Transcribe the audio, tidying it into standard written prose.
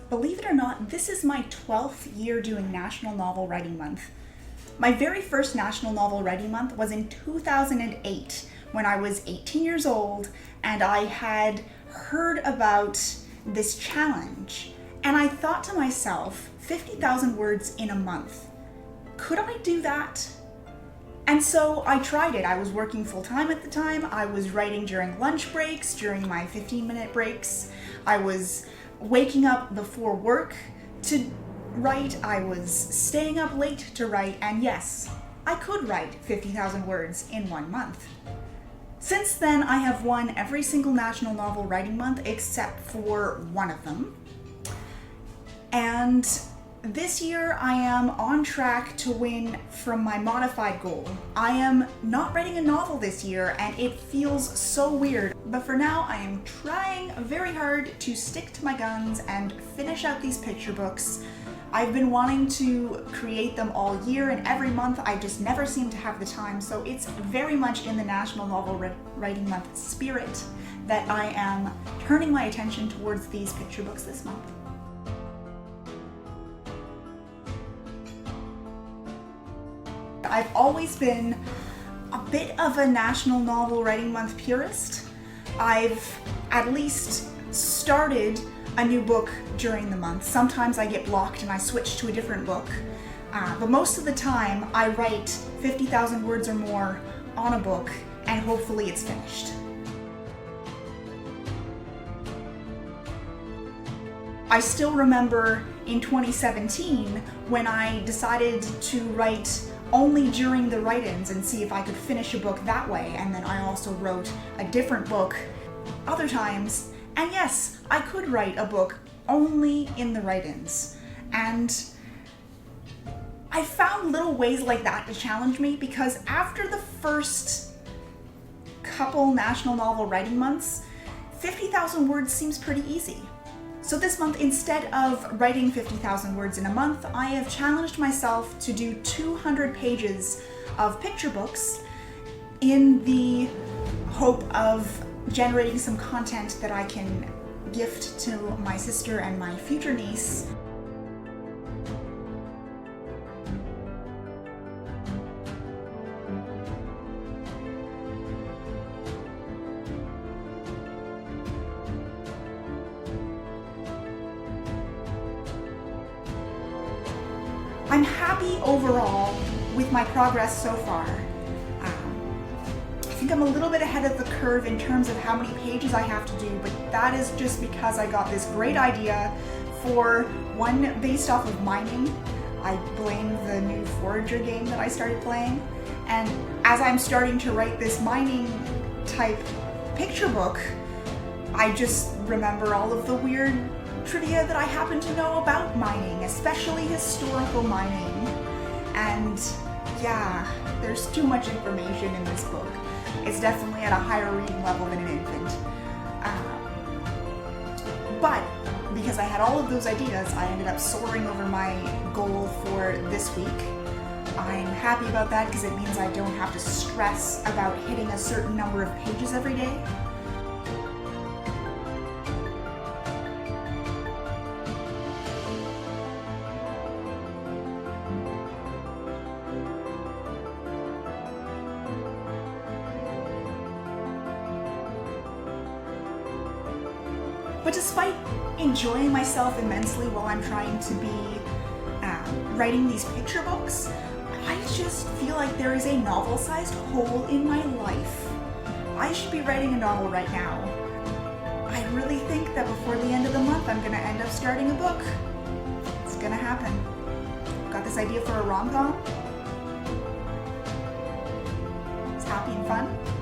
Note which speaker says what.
Speaker 1: Believe it or not, this is my 12th year doing National Novel Writing Month. My very first National Novel Writing Month was in 2008 when I was 18 years old and I had heard about this challenge. And I thought to myself, 50,000 words in a month. Could I do that? And so I tried it. I was working full-time at the time. I was writing during lunch breaks, during my 15-minute breaks. I was waking up before work to write. I was staying up late to write. And yes, I could write 50,000 words in 1 month. Since then, I have won every single National Novel Writing Month except for one of them. And this year, I am on track to win from my modified goal. I am not writing a novel this year, and it feels so weird. But for now, I am trying very hard to stick to my guns and finish out these picture books. I've been wanting to create them all year, and every month I just never seem to have the time, so it's very much in the National Novel Writing Month spirit that I am turning my attention towards these picture books this month. I've always been a bit of a National Novel Writing Month purist. I've at least started a new book during the month. Sometimes I get blocked and I switch to a different book. But most of the time I write 50,000 words or more on a book and hopefully it's finished. I still remember in 2017 when I decided to write only during the write-ins and see if I could finish a book that way, and then I also wrote a different book other times, and yes, I could write a book only in the write-ins. And I found little ways like that to challenge me, because after the first couple National Novel Writing Months, 50,000 words seems pretty easy. So this month, instead of writing 50,000 words in a month, I have challenged myself to do 200 pages of picture books in the hope of generating some content that I can gift to my sister and my future niece. I'm happy overall with my progress so far. I think I'm a little bit ahead of the curve in terms of how many pages I have to do, but that is just because I got this great idea for one based off of mining. I blame the new Forager game that I started playing, and as I'm starting to write this mining type picture book, I just remember all of the weird trivia that I happen to know about mining, especially historical mining. And yeah, there's too much information in this book. It's definitely at a higher reading level than an infant. But because I had all of those ideas, I ended up soaring over my goal for this week. I'm happy about that because it means I don't have to stress about hitting a certain number of pages every day. But despite enjoying myself immensely while I'm trying to be writing these picture books, I just feel like there is a novel-sized hole in my life. I should be writing a novel right now. I really think that before the end of the month I'm gonna end up starting a book. It's gonna happen. Got this idea for a rom-com. It's happy and fun.